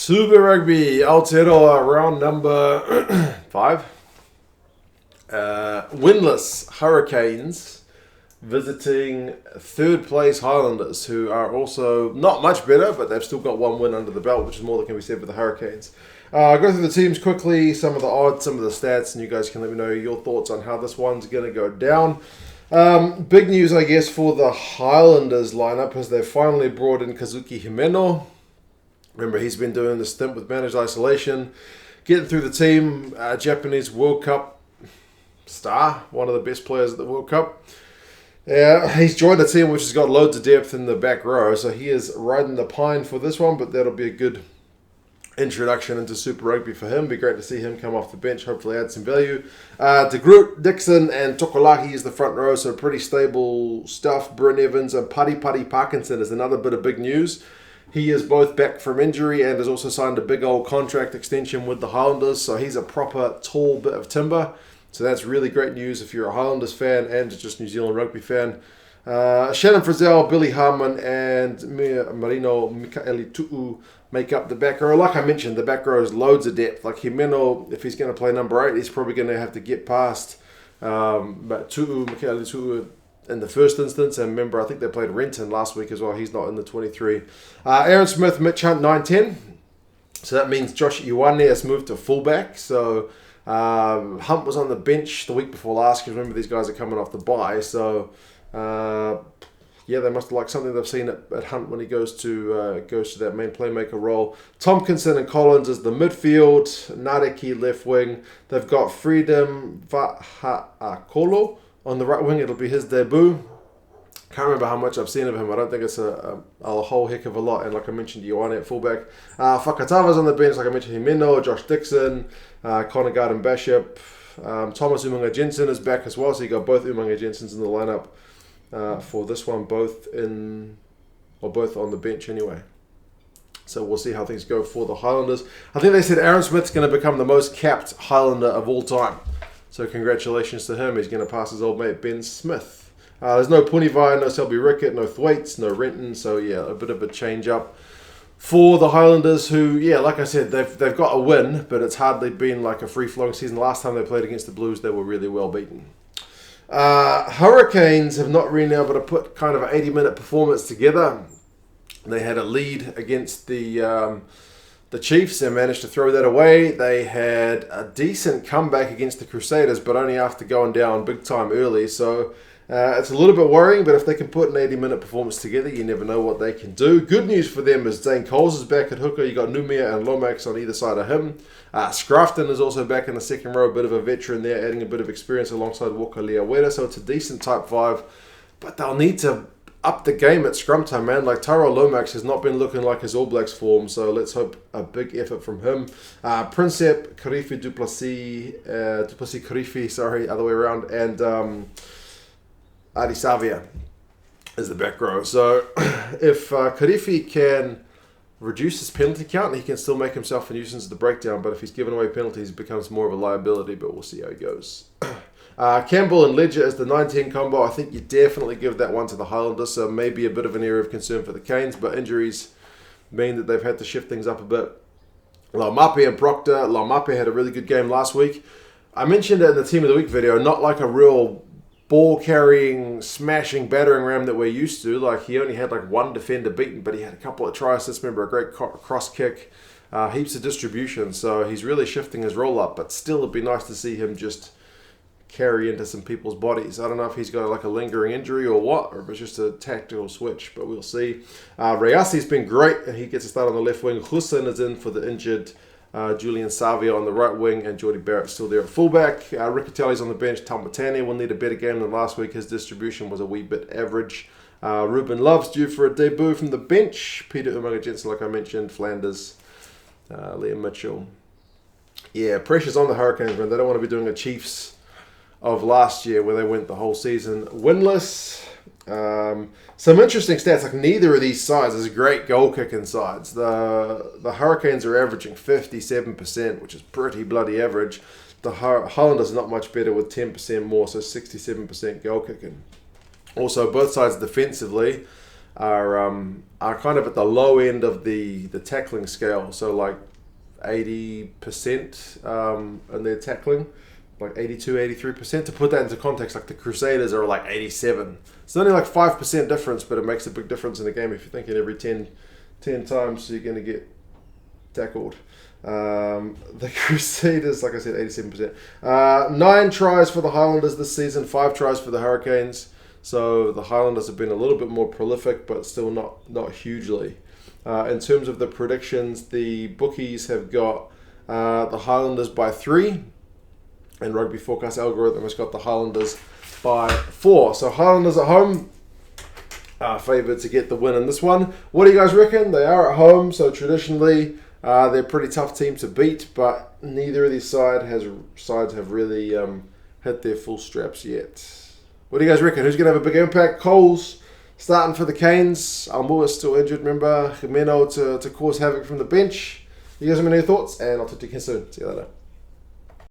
Super Rugby Aotearoa, round number 5. Winless Hurricanes visiting third place Highlanders, who are also not much better, but they've still got one win under the belt, which is more than can be said for the Hurricanes. I'll go through the teams quickly, some of the odds, some of the stats, and you guys can let me know your thoughts on how this one's going to go down. Big news, I guess, for the Highlanders lineup as they've finally brought in Kazuki Himeno. Remember, he's been doing the stint with managed isolation, getting through the team, Japanese World Cup star, one of the best players at the World Cup. He's joined a team which has got loads of depth in the back row, so he is riding the pine for this one, but that'll be a good introduction into Super Rugby for him. Be great to see him come off the bench, hopefully add some value. De Groot, Dixon and Tokolaki is the front row, so pretty stable stuff. Bryn Evans and Pari Parkinson is another bit of big news. He is both back from injury and has also signed a big old contract extension with the Highlanders, so he's a proper tall bit of timber. So that's really great news if you're a Highlanders fan and just New Zealand rugby fan. Shannon Frizzell, Billy Harmon and Marino Mikaeli Tu'u make up the back row. Like I mentioned, the back row has loads of depth. Like Himeno, if he's going to play number 8, he's probably going to have to get past but Mikaeli Tu'u in the first instance. And remember, I think they played Renton last week as well. He's not in the 23. Aaron Smith, Mitch Hunt, 9-10. So that means Josh Ioane has moved to fullback. So Hunt was on the bench the week before last, because remember, these guys are coming off the bye. So they must have liked something they've seen at Hunt when he goes to that main playmaker role. Tompkinson and Collins is the midfield. Nareki left wing. They've got Freedom Vaha'akolo on the right wing. It'll be his debut. Can't remember how much I've seen of him. I don't think it's a whole heck of a lot. And like I mentioned, Ioane at fullback. Fakatava's on the bench. Like I mentioned, Himeno, Josh Dixon, Connor Garden Bishop. Thomas Umaga Jensen is back as well. So you got both Umaga Jensens in the lineup for this one, both on the bench anyway. So we'll see how things go for the Highlanders. I think they said Aaron Smith's going to become the most capped Highlander of all time. So congratulations to him. He's going to pass his old mate Ben Smith. There's no Punivai, no Selby Rickett, no Thwaites, no Renton. So yeah, a bit of a change up for the Highlanders, who, like I said, they've got a win, but it's hardly been like a free-flowing season. Last time they played against the Blues, they were really well beaten. Hurricanes have not really been able to put kind of an 80-minute performance together. They had a lead against the Chiefs and managed to throw that away. They had a decent comeback against the Crusaders, but only after going down big time early. So it's a little bit worrying, but if they can put an 80-minute performance together, you never know what they can do. Good news for them is Zane Coles is back at hooker. You got Numia and Lomax on either side of him. Scrafton is also back in the second row, a bit of a veteran there, adding a bit of experience alongside Walker Leaweta. So it's a decent type 5, but they'll need to up the game at scrum time, man. Like Tyrell Lomax has not been looking like his All Blacks form, so let's hope a big effort from him. Princep, Karifi, Duplessis Karifi, other way around, and Adi Savia is the back row. So if Karifi can reduce his penalty count, he can still make himself a nuisance at the breakdown, but if he's given away penalties, it becomes more of a liability, but we'll see how he goes. Campbell and Ledger as the 19 combo. I think you definitely give that one to the Highlanders, so maybe a bit of an area of concern for the Canes, but injuries mean that they've had to shift things up a bit. Laumape and Proctor. Laumape had a really good game last week. I mentioned it in the Team of the Week video, not like a real ball-carrying, smashing, battering ram that we're used to. Like, he only had like one defender beaten, but he had a couple of try assists. Remember, a great cross kick, heaps of distribution, so he's really shifting his role up, but still it'd be nice to see him just carry into some people's bodies. I don't know if he's got like a lingering injury or what, or if it's just a tactical switch, but we'll see. Rayasi's been great, and he gets a start on the left wing. Hussein is in for the injured Julian Savia on the right wing, and Jordy Barrett still there at fullback. Riccatelli's on the bench. Talmatani will need a better game than last week. His distribution was a wee bit average. Ruben Love's due for a debut from the bench. Peter Umaga Jensen, like I mentioned. Flanders, Liam Mitchell. Yeah, pressure's on the Hurricanes, man. They don't want to be doing a Chiefs of last year where they went the whole season winless. Some interesting stats, like neither of these sides is great goal kicking sides. The Hurricanes are averaging 57%, which is pretty bloody average. The Highlanders are not much better with 10% more, so 67% goal kicking. Also, both sides defensively, are kind of at the low end of the tackling scale. So like 80% in their tackling, like 82, 83%. To put that into context, like the Crusaders are like 87. It's only like 5% difference, but it makes a big difference in the game if you're thinking every 10 times you're going to get tackled. The Crusaders, like I said, 87%. 9 tries for the Highlanders this season, 5 tries for the Hurricanes. So the Highlanders have been a little bit more prolific, but still not hugely. In terms of the predictions, the bookies have got the Highlanders by 3, and Rugby Forecast algorithm has got the Highlanders by 4. So Highlanders at home are favoured to get the win in this one. What do you guys reckon? They are at home, so traditionally they're a pretty tough team to beat, but neither of these sides have really hit their full straps yet. What do you guys reckon? Who's going to have a big impact? Coles starting for the Canes. Almu is still injured, remember. Jimeno to cause havoc from the bench. You guys have any thoughts? And I'll talk to you again soon. See you later.